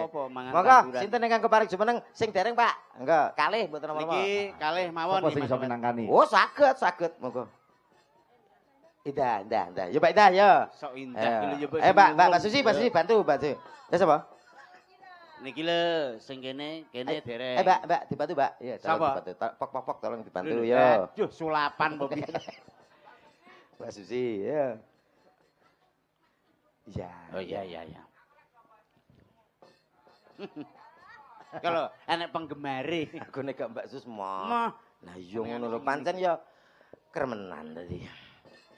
apa-apa mangan Monggo tanduran. sinten ingkang keparing jumeneng sing dereng Pak? Enggak, kalih mboten apa-apa. Niki kalih mawon Apa sing Mas iso Ahmad. minangkani? Oh, saged, monggo. Indah. Ya Mbak Indah ya. Sok indah iki lho ya Mbak Susi bantu, Mbak Susi. Ya sapa? Niki lho sing kene dereng. Mbak dibantu, Mbak. Ya, Sapa? dibantu. Pok tolong dibantu Lho, ya. Aduh, sulapan apa piye? Mbak Susi, ya. Iya. Oh iya. Kalau enek penggemare. Aku nek gak Mbak Sus mah. Mah, Lah iya ngono lho, pancen ya kremenan tadi.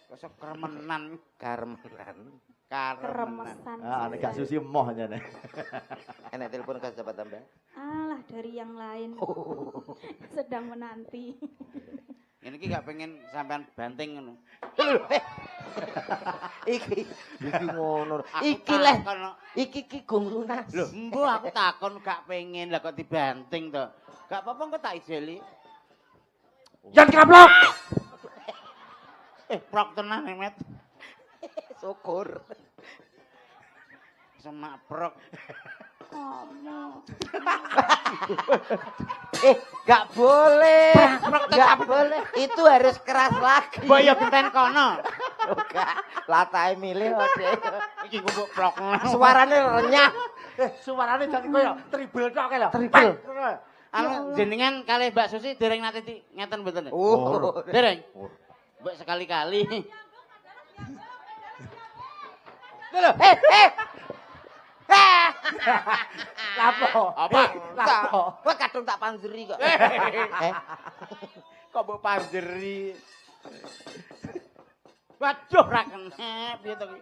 kok kremenan, Karmenan. Keremesan. Ah, nek gak susi moh nyene. Enek telepon ke sahabat Mbak? Alah dari yang lain. Sedang menanti. ini ki gak pengen sampean banting ngono. Iki ngono. Aku Iki leh. takon, Iki gong lunas. lho, embuh aku takon gak pengen lah kok dibanting to. Gak apa-apa kok tak ijeli. Jan kaplok. Prok tenan Met. Syukur. Semak prok. Kamu. Gak boleh. Gak boleh. Itu harus keras lagi. Boyo genten kono. Enggak. Latahe milih ode. Iki kumpul prok. Suarane renyah. Suarane jan koyo tribel tok lho. Tribel. Anu jenengan kalih Mbak Susi dereng nate ngeten mboten? Oh. Dereng. Mbak sekali-kali. Lho, Lapo? Apa? Lapo? Kowe kadung tak panjeri kok. Kok mbok panjeri. Waduh ra kena piye to ki?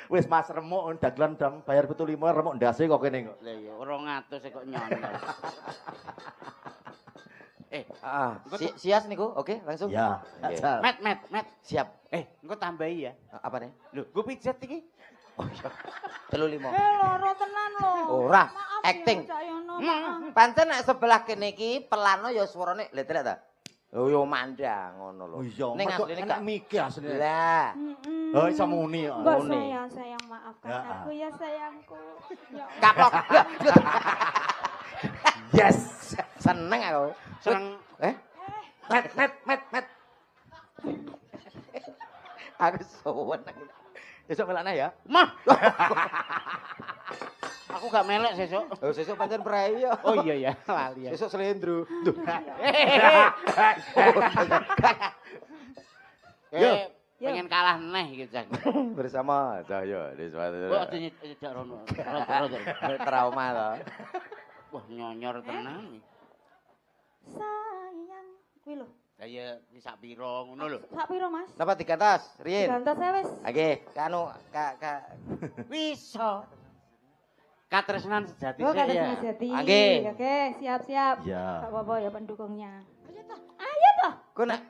Wis Mas remuk dagelan dam bayar 75 remuk ndase kok kene kok. Lah ya 200 kok nyondol. Sias niku, oke, langsung. Ya. Oke. Met. Siap. Engko tambahi ya. Apa nih? Lho, gue pijet iki. Oh iya. 35. Loro tenan lho. Ora, Maaf acting. Ya, Cahyono, maaf. Pancen nek sebelah kene iki pelano ya suarane lha telek ta. Oh yo mandang ngono lho. Oh iya, Ning mergo asline enak gak mikir asline. lah. Oh iso muni kok. Mbak Muni. sayang maafkan Ya. aku ya sayangku. Ya. Kaplok. Yes. Seneng aku. Seneng. Met. Aku seneng. Besok melakna ya. Mah. Aku gak melek sesuk. Oh sesuk pancen prei ya. Oh iya ya, lali ya. Besok selendro. Duh. Pengen kalah neh iki, Cak. Bersama Cahyo di suatu. Kok tidak rono. Trauma to. Wah, nyonyor tenan. Sayang. Kuwi lho. Kaya wis sak pira ngono lho. Sak piro, Mas? Napa digantos? Riyin. Gantos ya wis. Oke, kanu Bisa. Katresnan sejati Oh, kata saya. Jati. Oke. Oke, siap-siap. Ya. Gak apa-apa ya pendukungnya. Ayo toh. Ku nek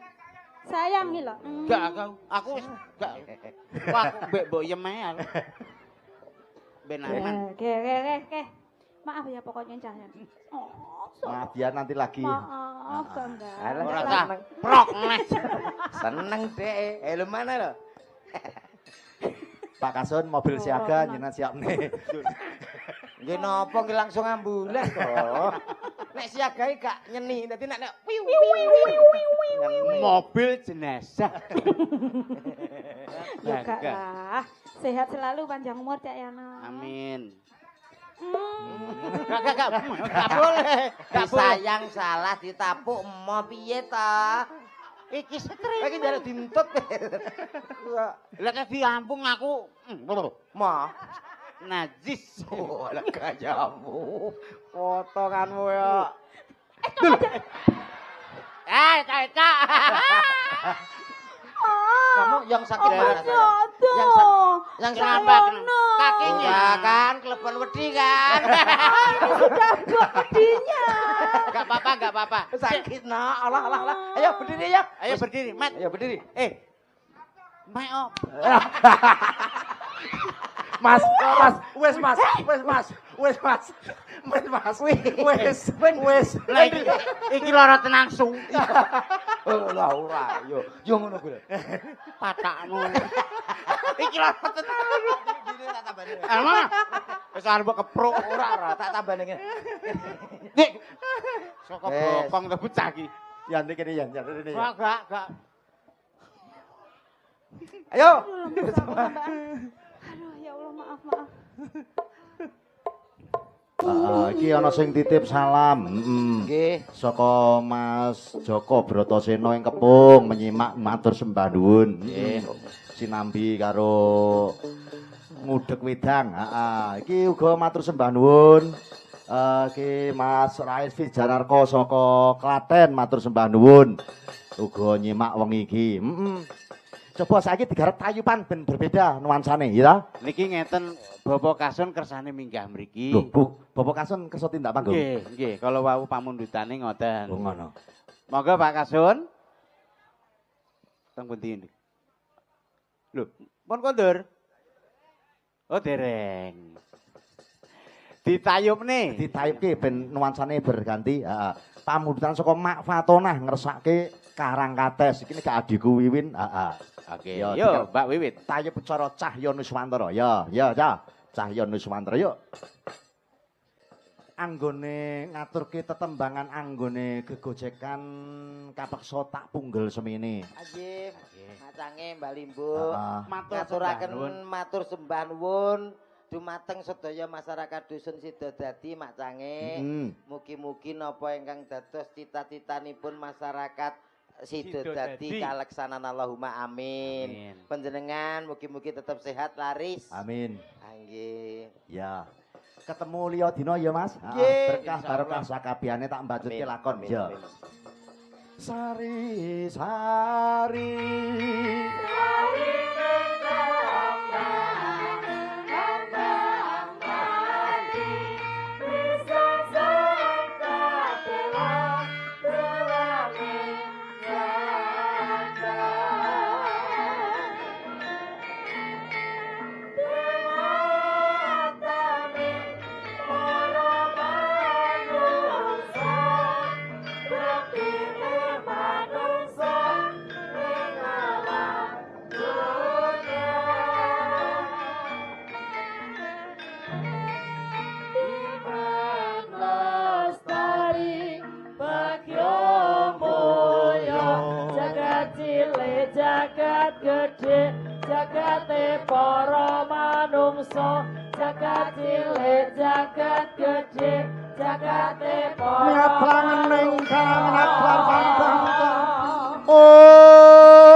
Sayang iki lho. Enggak aku wis enggak. Wah, aku mbok yem ae aku. Ben aman. Oke. Maaf ya pokoknya Cahyan. Oh, Maaf ya nanti lagi. maaf enggak. Alah, Ora seneng. sah. Prok neh. Seneng deh. Lu mana lo? Pak Kasun mobil siaga nyenan siap nih. Nggih napa nggih langsung ambulans kok. Nek siagae gak nyeni, dadi nek Mobil jenazah. Ya enggak lah. Sehat selalu panjang umur Cak Yana. Amin. Hmm. Gak boleh. Gak boleh. sayang salah ditapuk emo piye ta? Iki setrim. Iki njaluk dintut. Lah nek di Lampung aku Mah. najis. Oh, lah gayamu. Potonganmu ya. Cak. Kamu yang sakit Oh, mana saya? Yang Kenapa? Cahyono. Kakinya. Enggak kan, kelepan wedi kan. Ini sudah dua pedinya. Gak apa-apa. Sakit nah, alah. Ayo berdiri ya. Ayo berdiri, Mat. Ayo berdiri. Maaf. Mas, wes mas. Lah iki lara tenan su. Lah ora, yo ngono kuwi. Patakmu. Iki lara tenan. Dene tak tambani. Mana? Wis arep kepruk. Ora, tak tambah ning. Dik. Saka bokong to bocah iki. Ya nek kene ya, rene ya. Gak. Ayo. Aduh, ya Allah, maaf. Iki ana sing titip salam. Nggih. Saka Mas Joko Bratasena ing Kepung menyimak matur sembah nuwun. Nggih. Sinambi karo ngudeg wedang. Iki uga matur sembah nuwun. Iki Mas Rais Wijanarko saka Klaten matur sembah nuwun. Uga nyimak wengi iki. Coba saiki digarap tayupan ben berbeda nuansane ya. Niki ngeten Bapak Kasun kersane minggah mriki. Lho, Bu, Bapak Kasun kersa tindak panggung. Nggih. Kalau wau pamundhutane ngoten. Oh ngono. Monggo Pak Kasun. Teng pundi niku? Lho, pun kondur. Oh, dereng. Ditayupne. Ditayupke ben nuansane berganti. Heeh. Pamundhutan saka Mak Fatonah ngersake Karang Kates. Iki nek adikku Wiwin. Oke. Ya, Yo, Mbak Wiwit. Tayub cara Cahya Nuswantara. Ya, Cahya Nuswantara yuk. Anggone ngaturke tetembangan anggone gegojekan kapeksa tak punggel semene. Nggih. Macange Mbak Limbu. Ngaturaken Matur sembah nuwun dumateng sedaya masyarakat dusun Sidodadi Macange. Mugi-mugi napa ingkang dados cita-citanipun masyarakat Sidodadi kaleksanan Allahumma amin. Panjenengan mugi-mugi tetap sehat laris. Amin. Nggih. Ya. Ketemu liya dina ya Mas. Nggih. Berkah barokah sakabehane tak mbajutke lakon ya. Sari sari jagate para manungsa jagat cilik jagat gedhe jagate para Nyabang ning kangen pantang. Oh